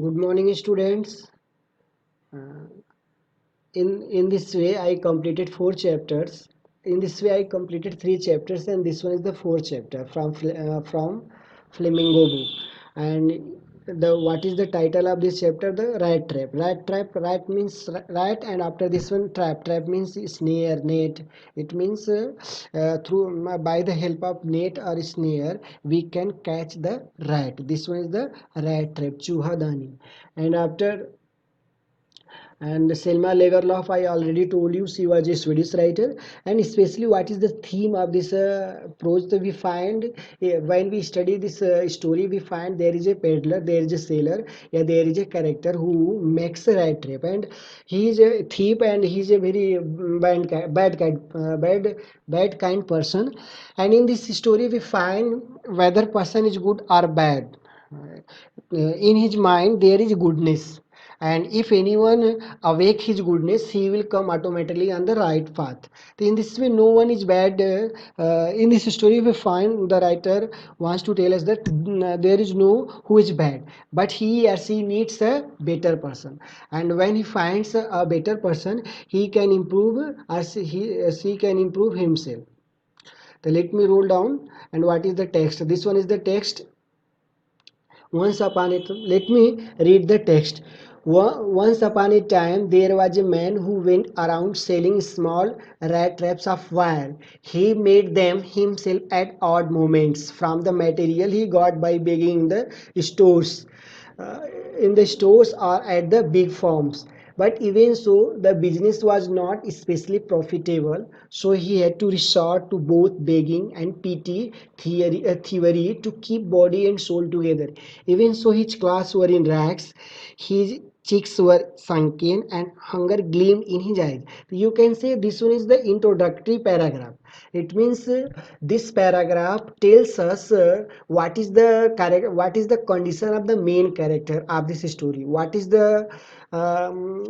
Good morning, students. Uh, in this way, I completed 4 chapters. In this way, I completed 3 chapters, and this one is the fourth chapter from Flamingo book. And the what is the title of this chapter? The rat trap. Rat trap. Rat means rat, and after this one, trap. Trap means snare, net. It means through by the help of net or snare, we can catch the rat. This one is the rat trap. Chuhadani. And after and Selma Lagerlof, I already told you, she was a Swedish writer. And especially, what is the theme of this prose that we find when we study this story? We find there is a peddler, there is a sailor, yeah, there is a character who makes a right trip, and he is a thief, and he is a very bad kind person. And in this story, we find whether person is good or bad. In his mind, there is goodness, and if anyone awake his goodness, he will come automatically on the right path. In this way, no one is bad. In this story, we find the writer wants to tell us that there is no who is bad, but he or she needs a better person, and when he finds a better person, he can improve, as she can improve himself. So let me roll down. And what is the text? This one is the text. Once upon a time, let me read the text. Once upon a time, there was a man who went around selling small rat traps of wire. He made them himself at odd moments from the material he got by begging in the stores. Uh, in the stores or at the big firms. But even so, the business was not especially profitable, so he had to resort to both begging and petty thievery to keep body and soul together. Even so, his clothes were in rags, his cheeks were sunken, and hunger gleamed in his eyes. You can say this one is the introductory paragraph. It means this paragraph tells us what is the condition of the main character of this story. Um,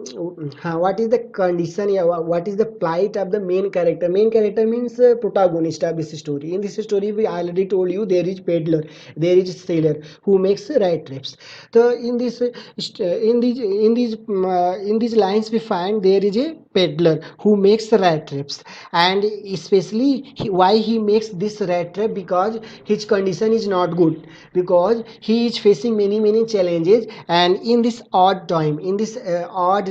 what is the condition? Yeah, what is the plight of the main character? Main character means protagonist of this story. In this story, we already told you there is peddler, there is sailor who makes right trips. So in these lines, we find there is a peddler who makes rat traps, and especially why he makes this rat trap, because his condition is not good, because he is facing many challenges, and in this odd time, in this odd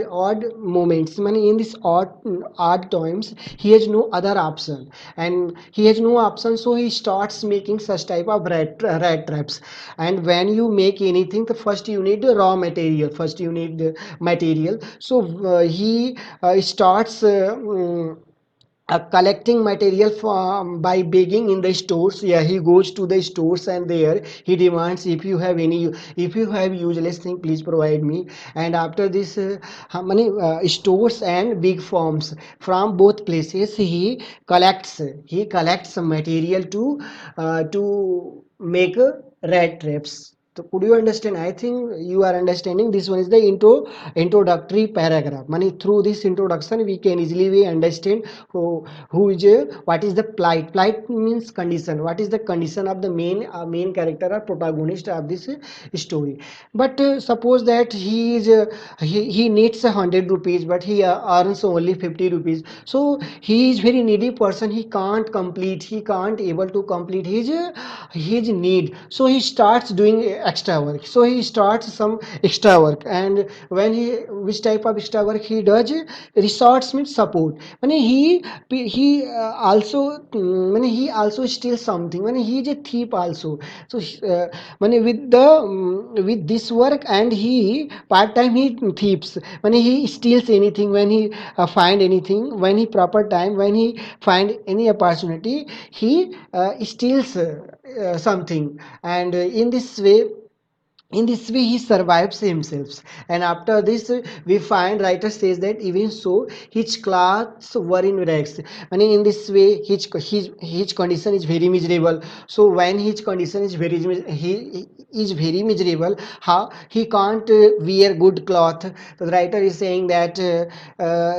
moments, in this odd times, he has no other option, and he has no option, so he starts making such type of rat traps. And when you make anything, the first you need the raw material, first you need the material. So he starts collecting material from by begging in the stores. Yeah, he goes to the stores, and there he demands, if you have useless thing, please provide me. And after this, how many stores and big firms, from both places, he collects some material to make rat traps. So could you understand? I think you are understanding. This one is the introductory paragraph. Money, through this introduction, we can easily we understand who is what is the plight. Plight means condition. What is the condition of the main character or protagonist of this story? But suppose that he needs 100 rupees, but he earns only 50 rupees. So he is very needy person. He can't able to complete his need. So he starts doing extra work. So he starts some extra work, and when he which type of extra work he does? Resorts means support. When he also steals something. When he is a thief also. So with this work, and he part time he thieves. When he steals anything, when he find anything, when he proper time, when he find any opportunity, he steals something. And in this way he survives himself. And after this, we find writer says that even so his clothes were in rags. And in this way his condition is very miserable. So when his condition is he is very miserable, how he can't wear good cloth. So the writer is saying that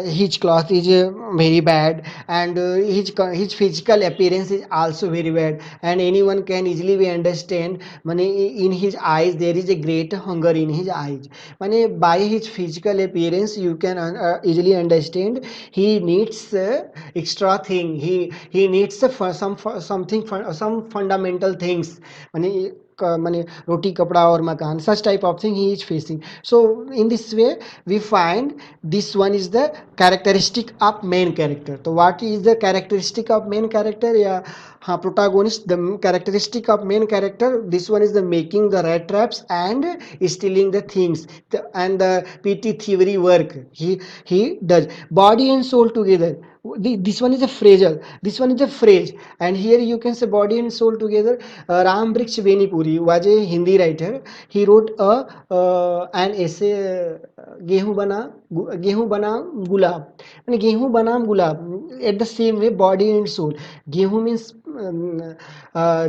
his cloth is very bad, and his physical appearance is also very bad, and anyone can easily we understand, in his eyes there is a great hunger in his eyes. माने by his physical appearance you can easily understand he needs extra thing, he needs some fundamental things, माने माने रोटी कपड़ा और मकान, such type of thing he is facing. So in this way we find this one is the characteristic of main character. So what is the characteristic of main character? Yeah, हाँ, protagonist, the characteristic of main character, this one is the making the rat traps and stealing the things, and the PT theory work he does. Body and soul together, this one is a phrasal, this one is a phrase, and here you can say body and soul together. Ram Briksh Benipuri was a Hindi writer. He wrote an essay, गेहूं बना गेहूं बनाम गुलाब, and गेहूं बनाम गुलाब, at the same way body and soul. गेहूं means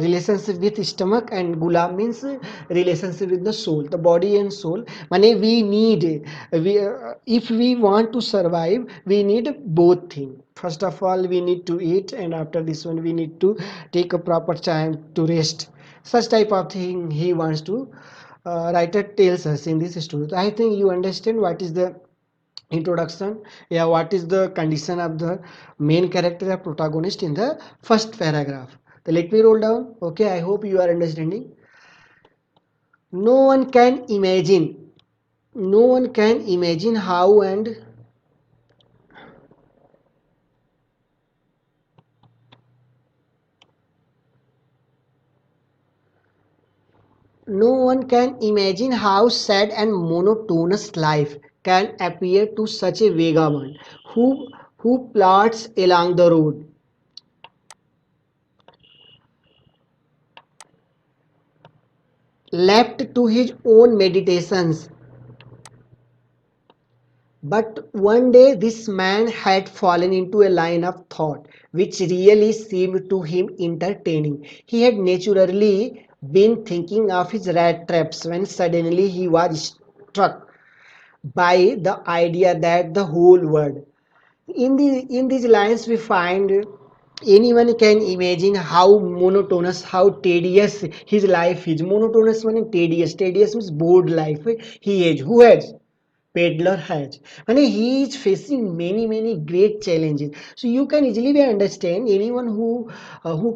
relationship with stomach, and gulab means relationship with the soul, the body and soul. माने we need, if we want to survive we need both things. First of all we need to eat, and after this one we need to take a proper time to rest. Such type of thing he wants to writer tells us in this story. So I think you understand what is the introduction, yeah, what is the condition of the main character or protagonist in the first paragraph. So let me roll down. Okay, I hope you are understanding. No one can imagine, no one can imagine how, and no one can imagine how sad and monotonous life can appear to such a vagabond who plods along the road, left to his own meditations. But one day this man had fallen into a line of thought which really seemed to him entertaining. He had naturally been thinking of his rat traps when suddenly he was struck by the idea that the whole world, in these lines we find anyone can imagine how monotonous, how tedious his life is. Monotonous meaning tedious, tedious means bored life he is, who has, peddler has, and he is facing many great challenges. So you can easily be understand anyone who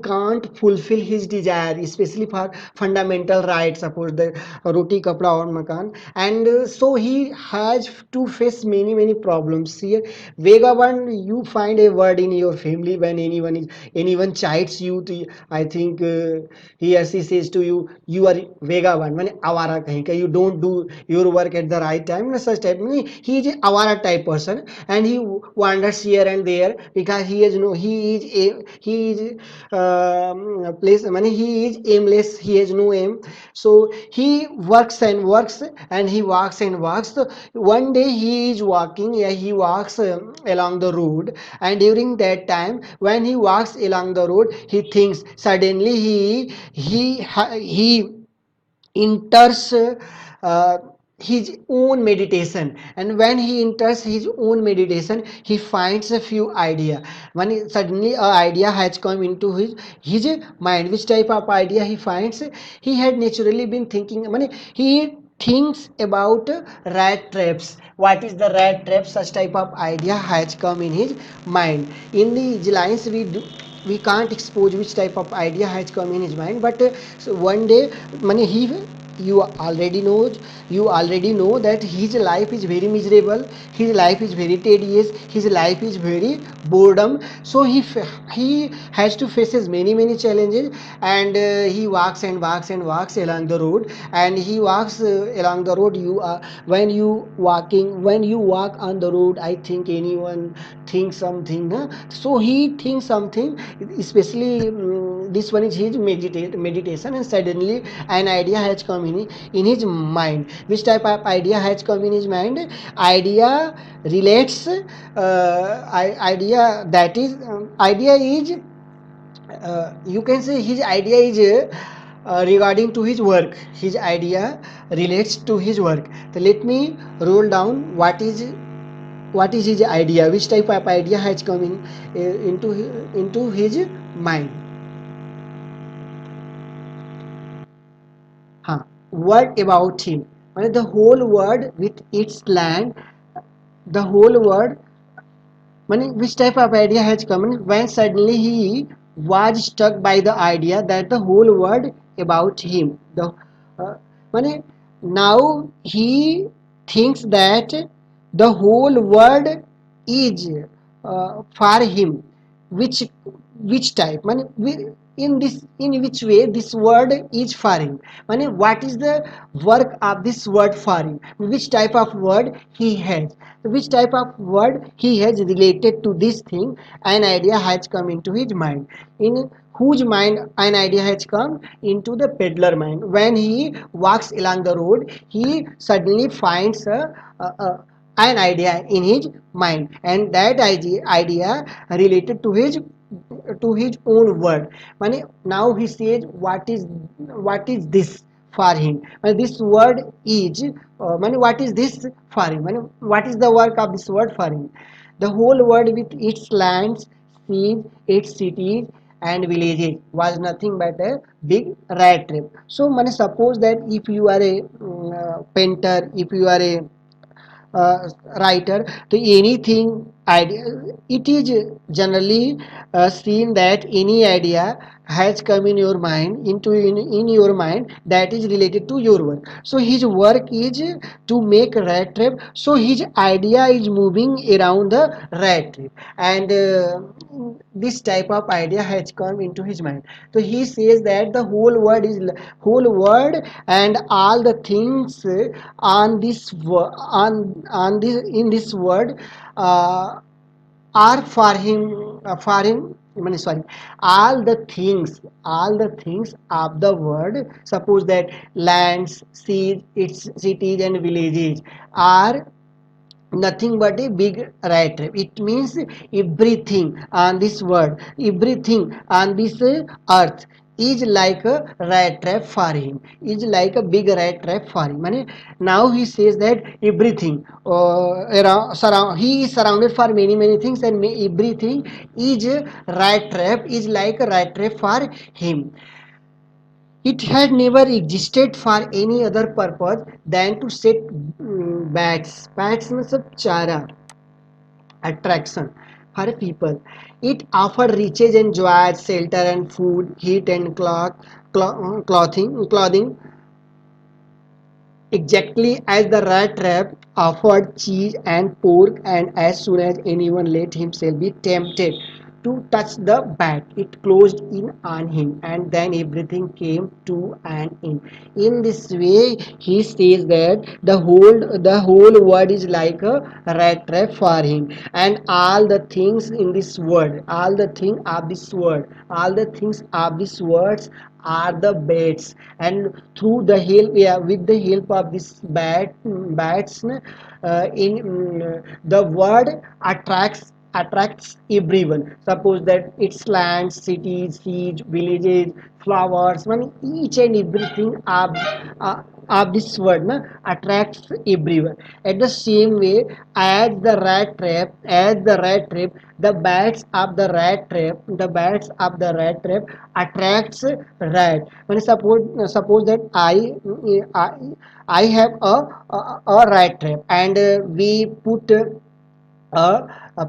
can't fulfill his desire, especially for fundamental rights, suppose the roti kapda or makan, and so he has to face many problems here. Vagabond, you find a word in your family when anyone chides you to, I think he or she says to you, you are vagabond, माने आवारा कहीं का, you don't do your work at the right time, such type. He is a avara type person, and he wanders here and there because he is no, he is place, money, he is aimless, he has no aim. So he works and works, and he walks and walks. So one day he is walking, yeah, he walks along the road, and during that time when he walks along the road he thinks, suddenly he enters his own meditation, and when he enters his own meditation he finds a few idea. When suddenly a idea has come into his mind, which type of idea he finds, he had naturally been thinking, he thinks about rat traps. What is the rat trap? Such type of idea has come in his mind. In the lines we can't expose which type of idea has come in his mind, but so one day, he, you already know, you already know that his life is very miserable, his life is very tedious, his life is very boredom. So he has to faces many challenges, and he walks and walks and walks along the road, and he walks along the road. You are, when you walk on the road, I think anyone thinks something, huh? So he thinks something, especially this one is his meditation, and suddenly an idea has come in his mind. Which type of idea has come in his mind? Idea relates, idea that is, idea is, you can say his idea is regarding to his work. His idea relates to his work. So let me roll down what is his idea, which type of idea has come in into his mind. हाँ, word about him. The whole world with its land, the whole world, which type of idea has come in when suddenly he was struck by the idea that the whole world about him. Uh, mane, Now he thinks that the whole world is for him. Which type? In which way this word is for him? What is the work of this word for him? Which type of word he has? Which type of word he has related to this thing? An idea has come into his mind. In whose mind an idea has come? Into the peddler mind. When he walks along the road, he suddenly finds an idea in his mind, and that idea related to his own word. Now he says, what is this for him? This word is what is this for him? What is the work of this word for him? The whole world with its lands, seas, its cities and villages was nothing but a big rat trap. So suppose that if you are a painter, if you are a writer, to anything idea, it is generally seen that any idea has come in your mind, in your mind, that is related to your work. So his work is to make rat trap, so his idea is moving around the rat trap, and this type of idea has come into his mind. So he says that the whole world and all the things on this on this in this world uh, are for him, sorry, all the things of the world, suppose that lands, seas, its cities and villages are nothing but a big rat trap. It means everything on this world, everything on this earth is like a rat trap for him, is like a big rat trap for him. Now he says that everything he is surrounded for many things, and everything is a rat trap, is like a rat trap for him. It had never existed for any other purpose than to set bats. Bats means a chara, attraction for people. It offered riches and joys, shelter and food, heat and clothing, exactly as the rat trap offered cheese and pork, and as soon as anyone let himself be tempted to touch the bat, it closed in on him, and then everything came to an end. In this way, he says that the whole world is like a rat trap for him, and all the things in this world, all the things of this world are the bats, and through the help, yeah, with the help of this bats, in the word attracts everyone. Suppose that its lands, cities, seeds, villages, flowers, each and everything of this word attracts everyone. At the same way, as the rat trap, the bats of the rat trap attracts rat. Suppose that I, I have a rat trap, and we put a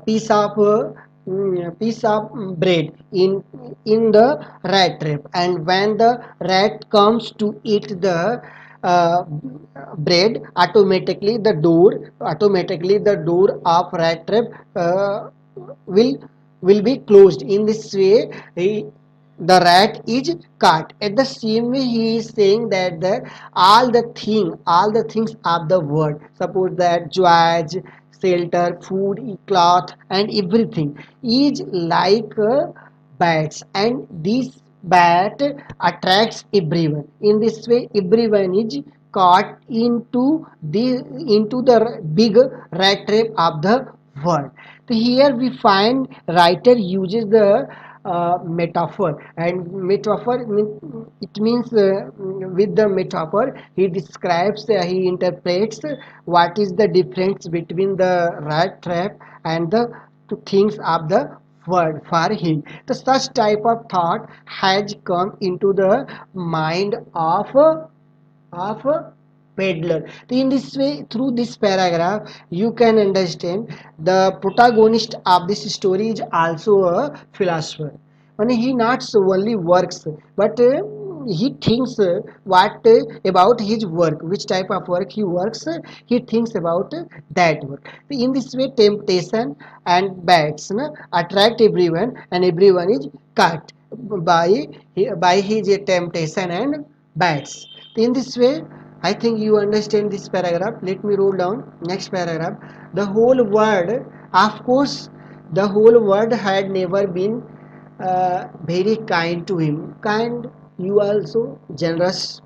piece of bread in the rat trap, and when the rat comes to eat the uh, bread, automatically the door of rat trap uh, will will be closed. In this way, the rat is caught. At the same way, he is saying that all the things of the world, suppose that joys, shelter, food, cloth, and everything is like bats, and this bat attracts everyone. In this way, everyone is caught into the big rat trap of the world. So here we find writer uses the metaphor, and it means with the metaphor he describes, he interprets what is the difference between the rat trap and the things of the world for him. The such type of thought has come into the mind of of a peddler. So in this way, through this paragraph, you can understand the protagonist of this story is also a philosopher. And he not only works, but he thinks what about his work, which type of work he works. He thinks about that work. In this way, temptation and bats attract everyone, and everyone is caught by his temptation and bats. In this way, I think you understand this paragraph. Let me roll down next paragraph. The whole world, of course, the whole world had never been very kind to him. Kind, you also generous.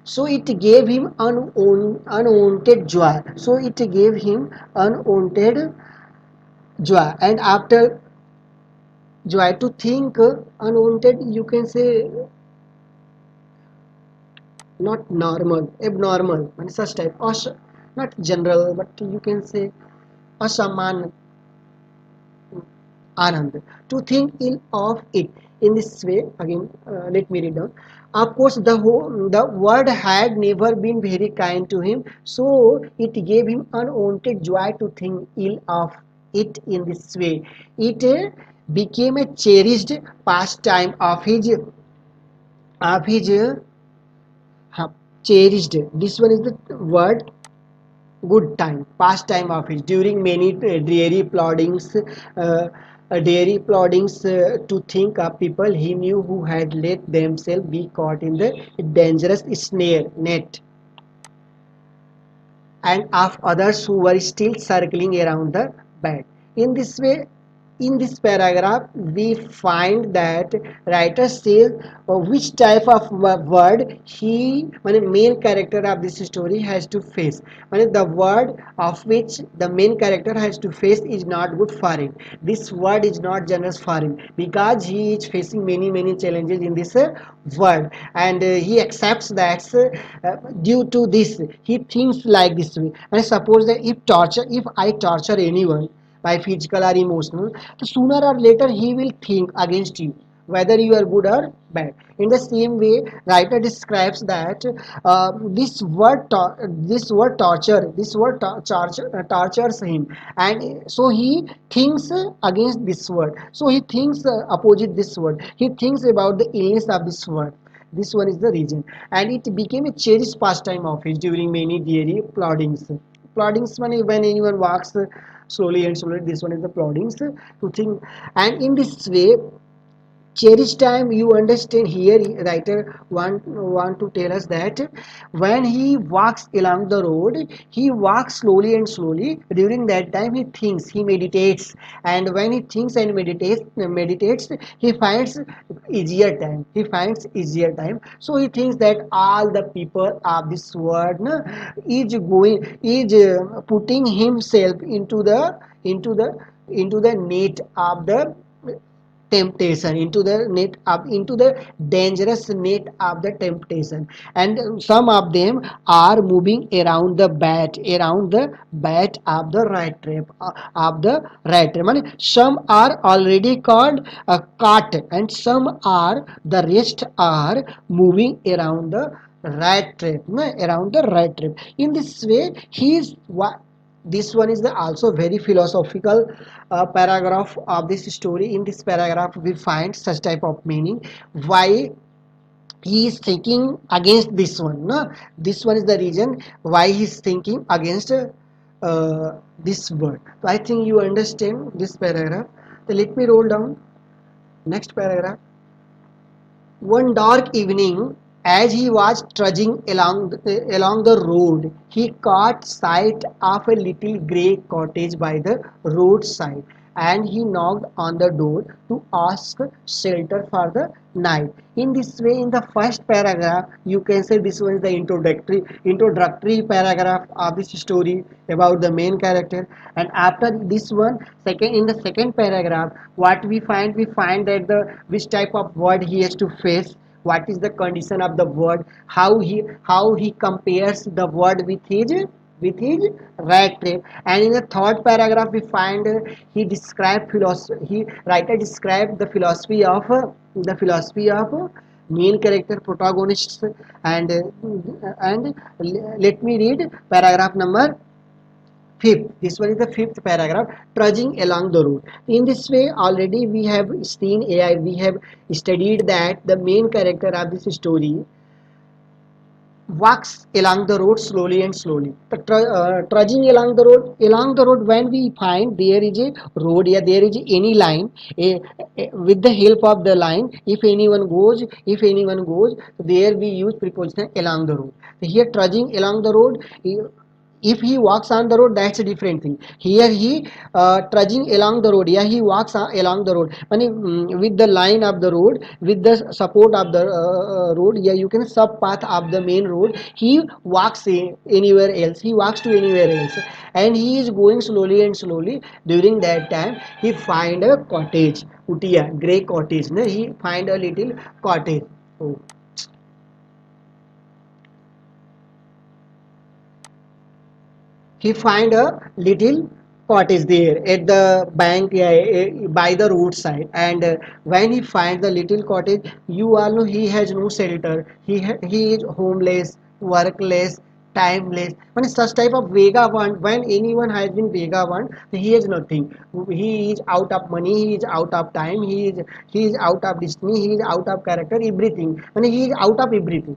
So it gave him unwanted joy. So it gave him unwanted joy. And after joy, to think unwanted, you can say not normal, abnormal, and such type. Not general, but you can say asaman anand. To think ill of it in this way, again, let me read down. Of course, the word had never been very kind to him, so it gave him unwanted joy to think ill of it in this way. It became a cherished pastime of his cherished. This one is the word good time, past time of his during many dreary ploddings to think of people he knew who had let themselves be caught in the dangerous snare net, and of others who were still circling around the bed. In this way, in this paragraph, we find that writer says which type of word he, main character of this story has to face. The word of which the main character has to face is not good for him. This word is not generous for him because he is facing many challenges in this world, and he accepts that due to this he thinks like this way. And suppose that if I torture anyone by physical or emotional, so sooner or later he will think against you, whether you are good or bad. In the same way, writer describes that this word torture, tortures him, and so he thinks against this word. So he thinks opposite this word. He thinks about the illness of this word. This one is the reason, and it became a cherished pastime of his during many daily ploddings. Ploddings, when anyone walks slowly and slowly, this one is the ploddings to think. And in this way, cherish time, you understand here writer want to tell us that when he walks along the road, he walks slowly and slowly. During that time he thinks, he meditates, and when he thinks and meditates, he finds easier time. So he thinks that all the people of this world is putting himself into the net of the temptation, into the dangerous net of the temptation, and some of them are moving around the bat of the right trap. Some are already called caught, and some are the rest are moving around the right trap, around the right trap. In this way, he is what this one is the also very philosophical paragraph of this story. In this paragraph we find such type of meaning why he is thinking against this one, no? This one is the reason why he is thinking against this word. So I think you understand this paragraph. So let me roll down next paragraph. One dark evening, as he was trudging along the road, he caught sight of a little grey cottage by the roadside, and he knocked on the door to ask shelter for the night. In this way, in the first paragraph, you can say this was the introductory paragraph of this story about the main character. And after this one, second in the second paragraph, what we find that the which type of word he has to face, what is the condition of the word, how he compares the word with his rat trap. And in the third paragraph we find he described philosophy, he writer described the philosophy of main character protagonists. And let me read paragraph number fifth. This one is the fifth paragraph. Trudging along the road. In this way, already we have seen AI, we have studied that the main character of this story walks along the road slowly and slowly. Trudging along the road, when we find there is a road, yeah, there is any line, with the help of the line, if anyone goes, there we use preposition along the road. Here, trudging along the road. If he walks on the road, that's a different thing. Here he trudging along the road, yeah, he walks along the road, with the line of the road, with the support of the road, yeah, you can sub path of the main road. He walks anywhere else, he walks to anywhere else, and he is going slowly and slowly. During that time, he find a cottage, utia gray cottage, no? He find a little cottage. Oh. He find a little cottage there at the bank, yeah, by the roadside. And when he finds the little cottage, you all know he has no shelter, he is homeless, workless, timeless. When such type of vagabond, when anyone has been vagabond, he has nothing. He is out of money, he is out of time, he is out of destiny, he is out of character, everything. When he is out of everything,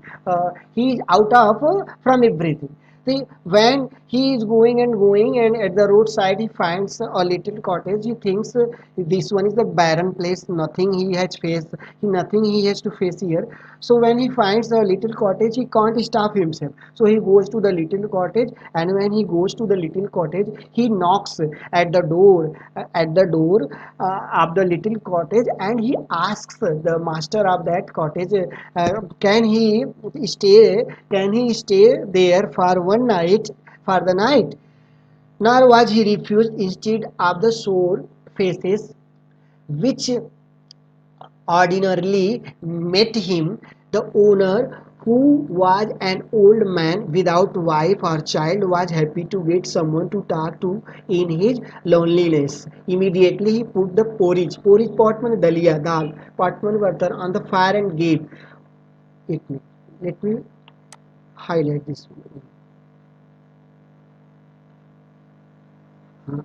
he is out of from everything. See, when he is going and going, and at the roadside he finds a little cottage, he thinks this one is the barren place, nothing he has faced, nothing he has to face here. So when he finds a little cottage, he can't stop himself. So he goes to the little cottage, and when he goes to the little cottage, he knocks at the door of the little cottage, and he asks the master of that cottage, can he stay there for one night, for the night. Nor was he refused. Instead of the sore faces which ordinarily met him, the owner, who was an old man without wife or child, was happy to get someone to talk to in his loneliness. Immediately he put the porridge pot means dalia, dal, pot means butter, on the fire and gave it me. Let me highlight this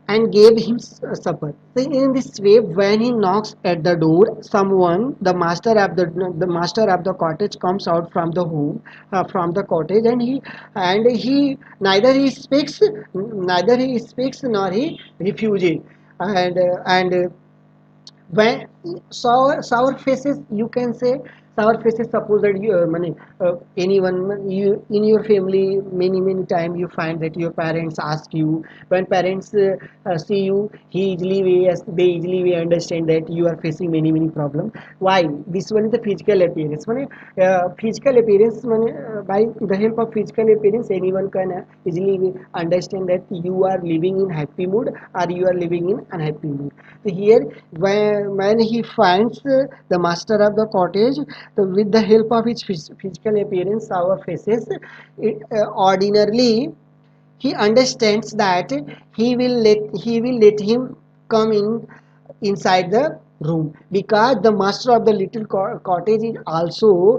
and gave him supper. So in this way, when he knocks at the door, someone, the master of the cottage, comes out from the home, from the cottage, and he neither he speaks nor he refuses, and when sour faces, you can say sour faces, suppose that you anyone, you in your family, many time you find that your parents ask you, when parents see you, they easily we understand that you are facing many problems. Why? This one is the physical appearance. Physical appearance, by the help of physical appearance, anyone can easily understand that you are living in happy mood or you are living in unhappy mood. So here, when he finds the master of the cottage, with the help of his physical appearance, our faces, ordinarily he understands that he will let him come in inside the room, because the master of the little cottage is also,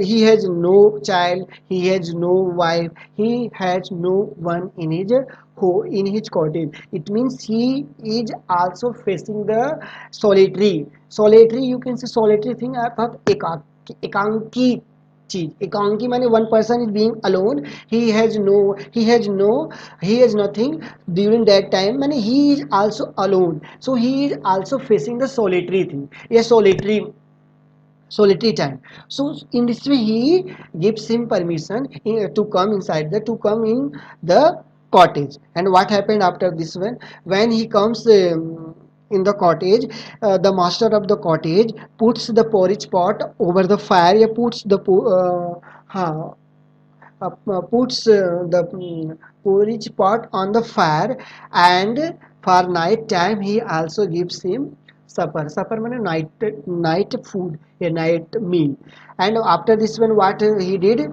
he has no child, he has no wife, he has no one in his in his cottage. It means he is also facing the solitary, you can say solitary thing, अर्थात एकांकी चीज, एकांकी माने one person is being alone, he has nothing during that time, माने he is also alone, so he is also facing the solitary thing, a solitary time. So in this way he gives him permission to come inside to come in the cottage. And what happened after this one? When he comes in the cottage, the master of the cottage puts the porridge pot over the fire. He puts the puts the porridge pot on the fire, and for night time he also gives him supper means night food, a night meal. And after this one, what he did,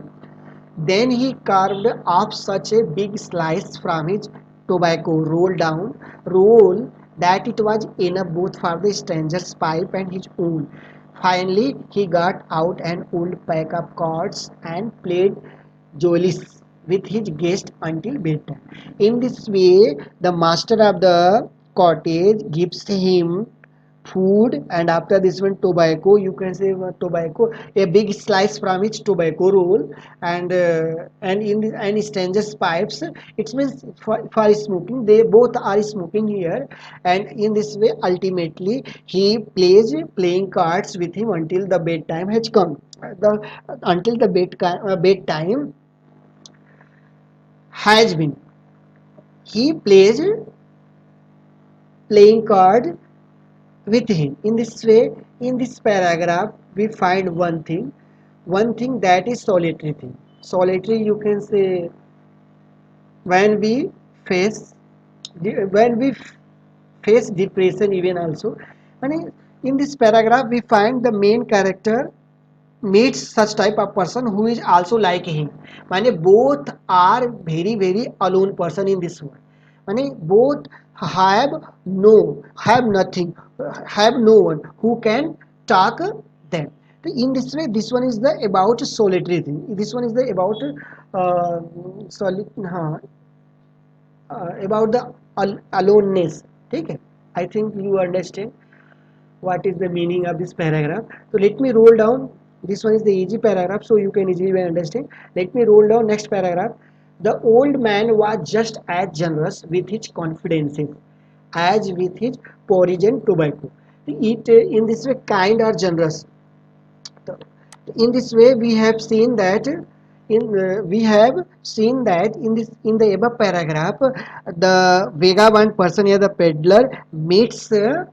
then he carved off such a big slice from his tobacco roll that it was enough both for the stranger's pipe and his own. Finally, he got out an old pack of cards and played Jollies with his guest until bedtime. In this way, the master of the cottage gives him food, and after this one tobacco, you can say tobacco, a big slice from each tobacco roll, and in the, and strangers pipes, it means for smoking, they both are smoking here. And in this way ultimately he plays playing cards with him until the bedtime has come. The until the bedtime has been, he plays playing card with him. In this way, in this paragraph, we find one thing that is solitary thing. Solitary, you can say, when we face, when we face depression, even also. And in this paragraph, we find the main character meets such type of person who is also like him. माने both are very alone person in this world. माने both have nothing, have no one who can talk them. In this way, this one is the about solitary thing. This one is the about solid, about the aloneness. ठीक है? I think you understand what is the meaning of this paragraph. So let me roll down. This one is the easy paragraph, so you can easily understand. Let me roll down next paragraph. The old man was just as generous with his confidences as with his porridge and tobacco. It in this way kind or generous. In this way we have seen that in this in the above paragraph, the vagabond person here, the peddler, meets a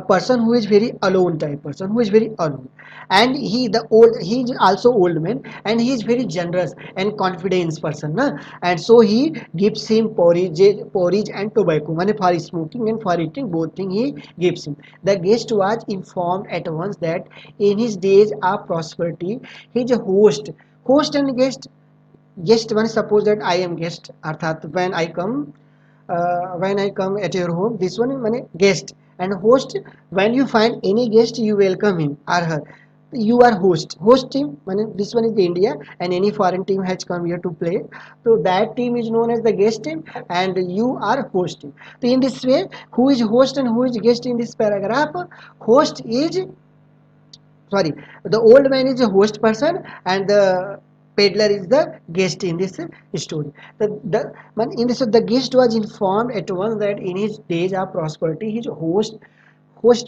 person who is very alone type person, who is very alone, and he is also old man, and he is very generous and confidence person, na? And so he gives him porridge and tobacco, money for smoking and for eating, both thing he gives him. The guest was informed at once that in his days of prosperity his host and guest one, suppose that I am guest, अर्थात when I come at your home, this one is guest, and host, when you find any guest you welcome him or her, you are host team. This one is the India, and any foreign team has come here to play, so that team is known as the guest team, and you are host team. So in this way, who is host and who is guest in this paragraph? Host is, sorry, the old man is a host person, and the peddler is the guest in this story. In this, the guest was informed at once that in his days of prosperity his host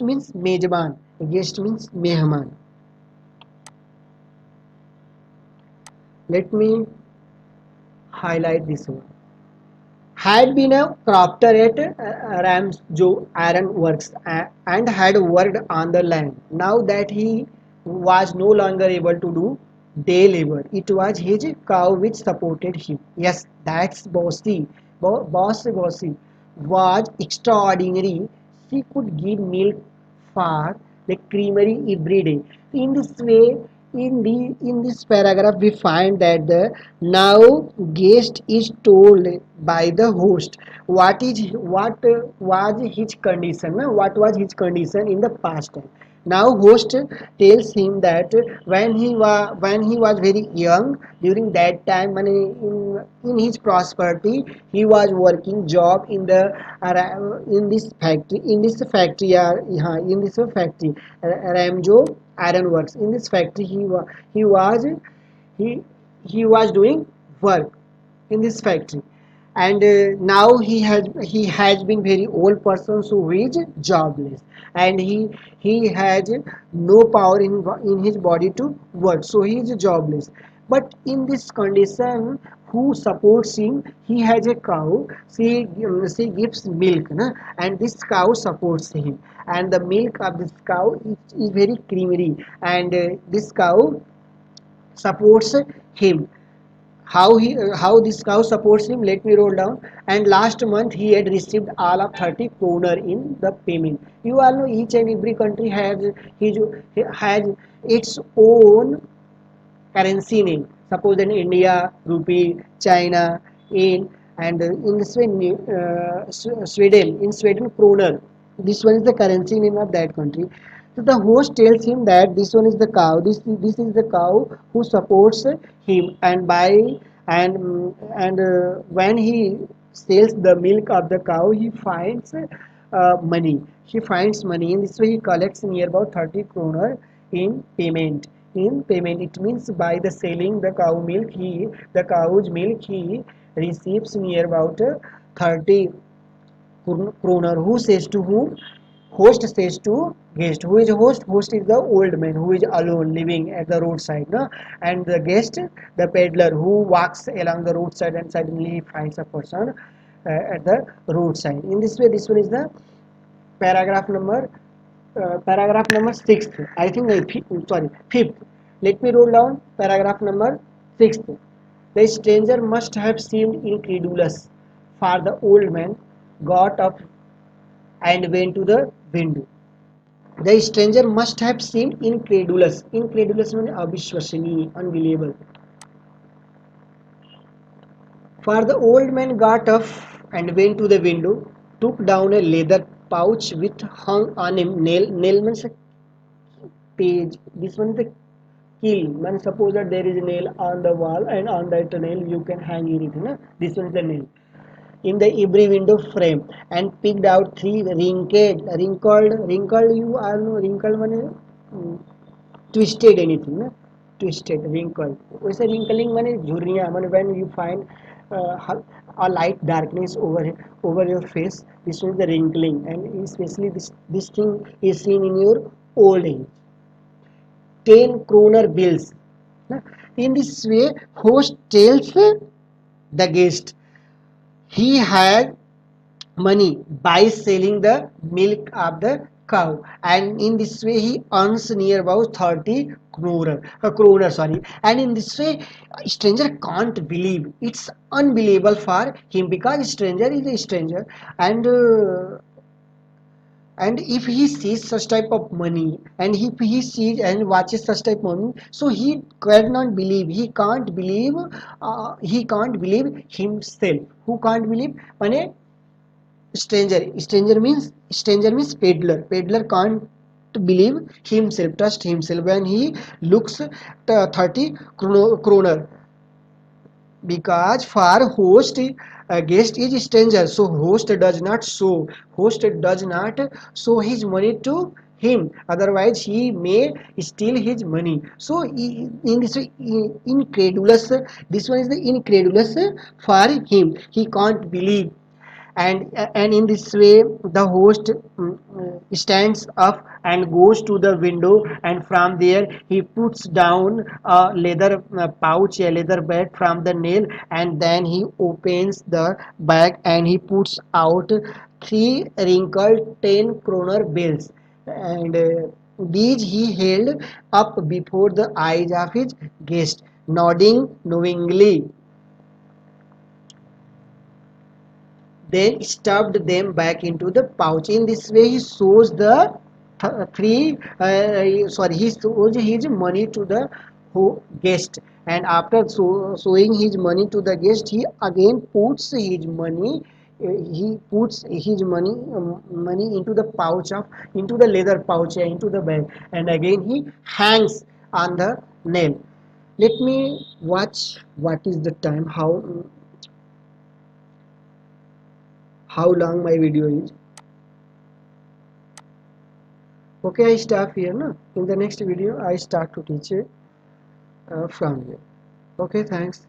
means mejban, guest means mehman. Let me highlight this one. Had been a crofter at Ramsjo Iron Works, and had worked on the land. Now that he was no longer able to do day labor, it was his cow which supported him. Yes, that's bossy. Bossy was extraordinary. She could give milk for the creamery every day. In this way, in this paragraph, we find that the now guest is told by the host what was his condition. What was his condition in the past time. Now host tells him that when he was very young, during that time when in his prosperity, he was working job in the in this factory, Ramjo Iron Works. In this factory, he was he he was doing work in this factory, and now he has been very old person, so he is jobless, and he has no power in his body to work, so he is jobless. But in this condition, who supports him? He has a cow. She gives milk, na? And this cow supports him, and the milk of this cow is very creamy, and this cow supports him. How this cow supports him, let me roll down. And last month he had received all of 30 kroner in the payment. You all know each and every country his, has its own currency name. Suppose in India rupee, China in, and in Sweden, Sweden kroner. This one is the currency name of that country. So the host tells him that this one is the cow. This is the cow who supports him, and when he sells the milk of the cow, he finds money. He finds money. In this way, he collects near about 30 kroner in payment. In payment, it means by the selling the cow's milk, he receives near about 30 kroner. Who says to whom? Host says to guest. Who is host? Host is the old man who is alone living at the roadside, no? And the guest, the peddler who walks along the roadside and suddenly he finds a person at the roadside. In this way, this one is the paragraph number paragraph number sixth. I think sorry, fifth. Let me roll down paragraph number sixth. The stranger must have seemed incredulous, for the old man got up and went to the window. The stranger must have seemed incredulous. Incredulous means abhishwasani, unbelievable. For the old man got up and went to the window, took down a leather pouch with hung on a nail. Nail means a page. This one is the key. Man, suppose that there is a nail on the wall, and on that nail you can hang anything. Na? This one is the nail. In the every window frame, and picked out three wrinkled. You all know wrinkled one, twisted anything, na? Twisted, wrinkled. वैसे wrinkling माने झुर्रियाँ माने when you find a light darkness over your face, this is the wrinkling, and especially this thing is seen in your old age. 10 kroner bills. Na? In this way, host tells the guest he had money by selling the milk of the cow, and in this way he earns near about 30 kroner, sorry. And in this way, stranger can't believe. It's unbelievable for him because stranger is a stranger, and if he sees such type of money, and if he sees and watches such type of money, so he cannot believe, he can't believe himself. Who can't believe? Mane stranger means peddler can't believe himself, trust himself when he looks 30 kroner, because for host guest is stranger, so host does not show his money to him, otherwise he may steal his money. So in this way, incredulous, this one is the incredulous for him, he can't believe. And in this way the host stands up and goes to the window, and from there he puts down a leather pouch, a leather bag from the nail, and then he opens the bag and he puts out three wrinkled 10 kroner bills, and these he held up before the eyes of his guest, nodding knowingly, then stuffed them back into the pouch. In this way, he shows the three. He shows his money to the guest, and after showing his money to the guest, he again puts his money. He puts his money into the leather pouch, into the bag, and again he hangs on the nail. Let me watch what is the time, how long my video is. Okay, I stop here. No? In the next video, I start to teach from here. Okay, thanks.